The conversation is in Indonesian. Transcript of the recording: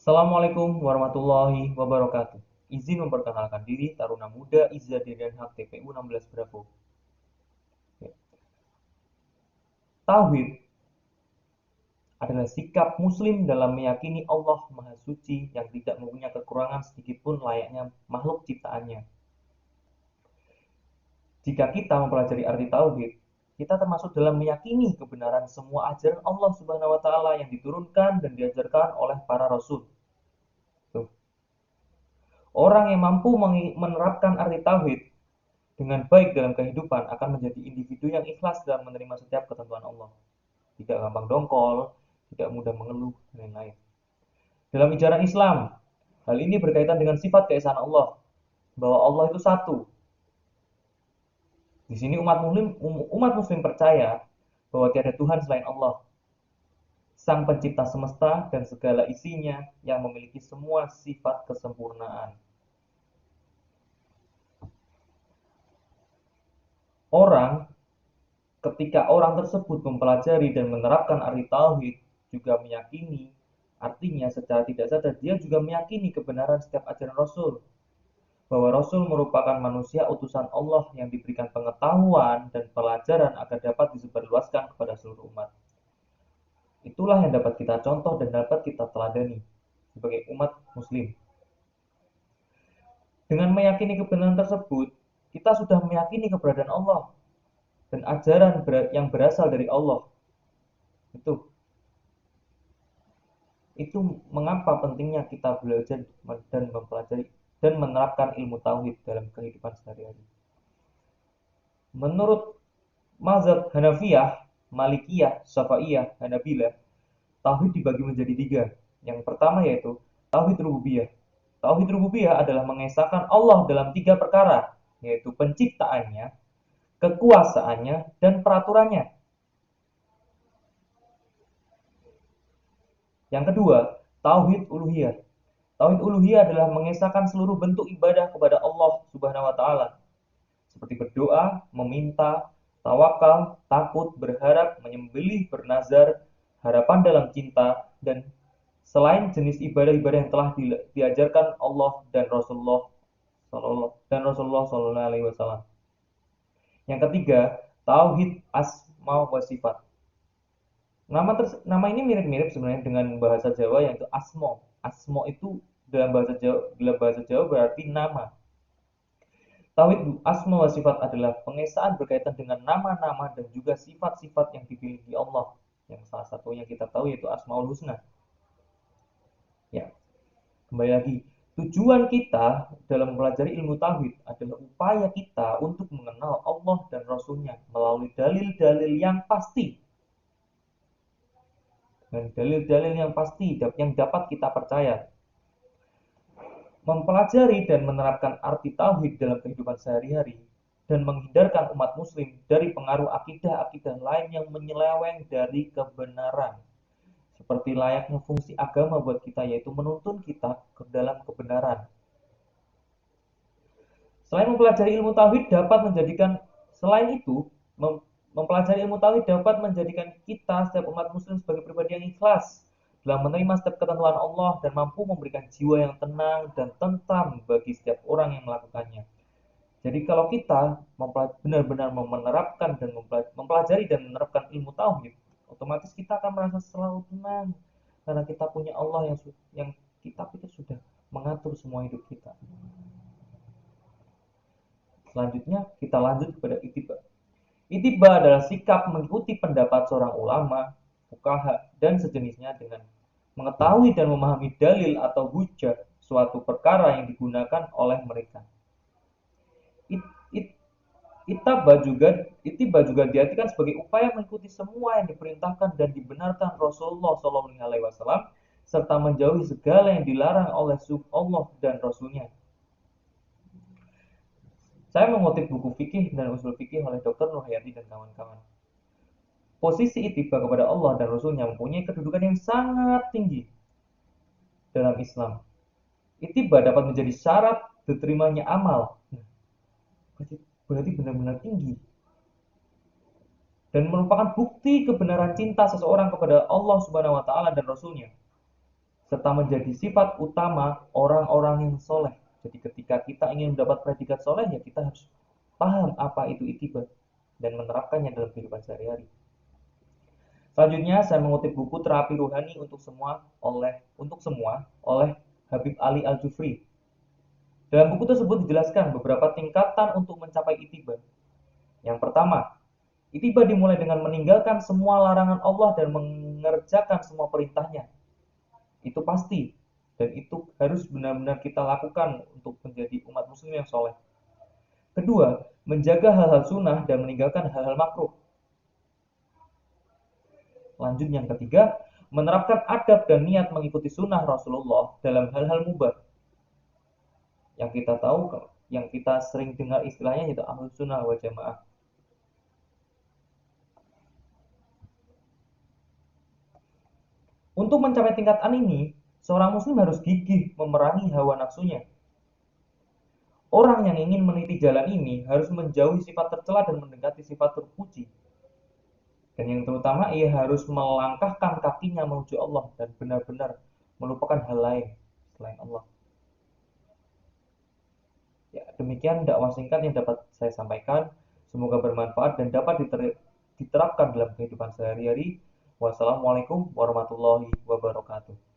Assalamualaikum warahmatullahi wabarakatuh. Izin memperkenalkan diri, Taruna Muda Izza Dedan Hak TPU 16 Bravo. Tauhid adalah sikap muslim dalam meyakini Allah Maha Suci yang tidak mempunyai kekurangan sedikitpun layaknya makhluk ciptaannya. Jika kita mempelajari arti tauhid, kita termasuk dalam meyakini kebenaran semua ajaran Allah Subhanahu wa taala yang diturunkan dan diajarkan oleh para rasul. Tuh. Orang yang mampu menerapkan arti tauhid dengan baik dalam kehidupan akan menjadi individu yang ikhlas dalam menerima setiap ketentuan Allah. Tidak gampang dongkol, tidak mudah mengeluh, dan lain-lain. Dalam ajaran Islam, hal ini berkaitan dengan sifat keesaan Allah, bahwa Allah itu satu. Di sini umat muslim percaya bahwa tiada Tuhan selain Allah, Sang Pencipta semesta dan segala isinya yang memiliki semua sifat kesempurnaan. Ketika orang tersebut mempelajari dan menerapkan arti tauhid, juga meyakini, artinya secara tidak sadar dia juga meyakini kebenaran setiap ajaran Rasul, bahwa Rasul merupakan manusia utusan Allah yang diberikan pengetahuan dan pelajaran agar dapat disebarluaskan kepada seluruh umat. Itulah yang dapat kita contoh dan dapat kita teladani sebagai umat muslim. Dengan meyakini kebenaran tersebut, kita sudah meyakini keberadaan Allah dan ajaran yang berasal dari Allah. Itu mengapa pentingnya kita belajar dan mempelajari dan menerapkan ilmu tauhid dalam kehidupan sehari-hari. Menurut mazhab Hanafiyah, Malikiyah, Syafi'iyah, Hanabilah, tauhid dibagi menjadi tiga. Yang pertama yaitu tauhid rububiyah. Tauhid rububiyah adalah mengesahkan Allah dalam tiga perkara, yaitu penciptaannya, kekuasaannya, dan peraturannya. Yang kedua, tauhid uluhiyah. Tauhid uluhiyah adalah mengesahkan seluruh bentuk ibadah kepada Allah Subhanahu wa taala, seperti berdoa, meminta, tawakal, takut, berharap, menyembelih, bernazar, harapan dalam cinta, dan selain jenis ibadah-ibadah yang telah diajarkan Allah dan Rasulullah Shallallahu Alaihi Wasallam. Yang ketiga, tauhid asma wa sifat. Nama ini mirip-mirip sebenarnya dengan bahasa Jawa, yaitu asmo. Asmo itu dalam bahasa Jawa berarti nama. Tauhid asma wa sifat adalah pengesaan berkaitan dengan nama-nama dan juga sifat-sifat yang dimiliki Allah. Yang salah satunya kita tahu yaitu Asmaul Husna. Ya, kembali lagi. Tujuan kita dalam mempelajari ilmu tauhid adalah upaya kita untuk mengenal Allah dan Rasulnya melalui dalil-dalil yang pasti. Dan dalil-dalil yang pasti yang dapat kita percaya. Mempelajari dan menerapkan arti tauhid dalam kehidupan sehari-hari dan menghindarkan umat muslim dari pengaruh akidah-akidah lain yang menyeleweng dari kebenaran. Seperti layaknya fungsi agama buat kita, yaitu menuntun kita ke dalam kebenaran. Selain mempelajari ilmu tauhid dapat menjadikan selain itu mempelajari ilmu tauhid dapat menjadikan kita setiap umat muslim sebagai pribadi yang ikhlas dalam menerima setiap ketentuan Allah dan mampu memberikan jiwa yang tenang dan tentram bagi setiap orang yang melakukannya. Jadi kalau kita benar-benar menerapkan dan mempelajari dan menerapkan ilmu tauhid, otomatis kita akan merasa selalu tenang karena kita punya Allah yang kita pikir sudah mengatur semua hidup kita. Selanjutnya kita lanjut kepada ittiba. Ittiba adalah sikap mengikuti pendapat seorang ulama, fuqaha, dan sejenisnya dengan mengetahui dan memahami dalil atau hujjah suatu perkara yang digunakan oleh mereka. Ittiba juga diartikan sebagai upaya mengikuti semua yang diperintahkan dan dibenarkan Rasulullah SAW serta menjauhi segala yang dilarang oleh Allah dan Rasulnya. Saya mengutip buku fikih dan usul fikih oleh Dr. Nurhayati dan kawan-kawan. Posisi ittiba kepada Allah dan Rasulnya mempunyai kedudukan yang sangat tinggi dalam Islam. Ittiba dapat menjadi syarat diterimanya amal. Berarti benar-benar tinggi. Dan merupakan bukti kebenaran cinta seseorang kepada Allah Subhanahu wa taala dan Rasulnya. serta menjadi sifat utama orang-orang yang soleh. Jadi ketika kita ingin mendapat predikat soleh, ya kita harus paham apa itu itibar dan menerapkannya dalam kehidupan sehari-hari. Selanjutnya saya mengutip buku Terapi Ruhani untuk semua oleh Habib Ali Al-Jufri. Dalam buku tersebut dijelaskan beberapa tingkatan untuk mencapai itibar. Yang pertama, itibar dimulai dengan meninggalkan semua larangan Allah dan mengerjakan semua perintahnya. Itu pasti, dan itu harus benar-benar kita lakukan untuk menjadi umat muslim yang soleh. Kedua, menjaga hal-hal sunnah dan meninggalkan hal-hal makruh. Lanjut yang ketiga, menerapkan adab dan niat mengikuti sunnah Rasulullah dalam hal-hal mubah. Yang kita tahu, yang kita sering dengar istilahnya itu ahlus sunnah wal jamaah. Untuk mencapai tingkatan ini, seorang muslim harus gigih memerangi hawa nafsunya. Orang yang ingin meniti jalan ini harus menjauhi sifat tercela dan mendekati sifat terpuji. Dan yang terutama, ia harus melangkahkan kakinya menuju Allah dan benar-benar melupakan hal lain selain Allah. Ya, demikian dakwah singkat yang dapat saya sampaikan. Semoga bermanfaat dan dapat diterapkan dalam kehidupan sehari-hari. Wassalamualaikum warahmatullahi wabarakatuh.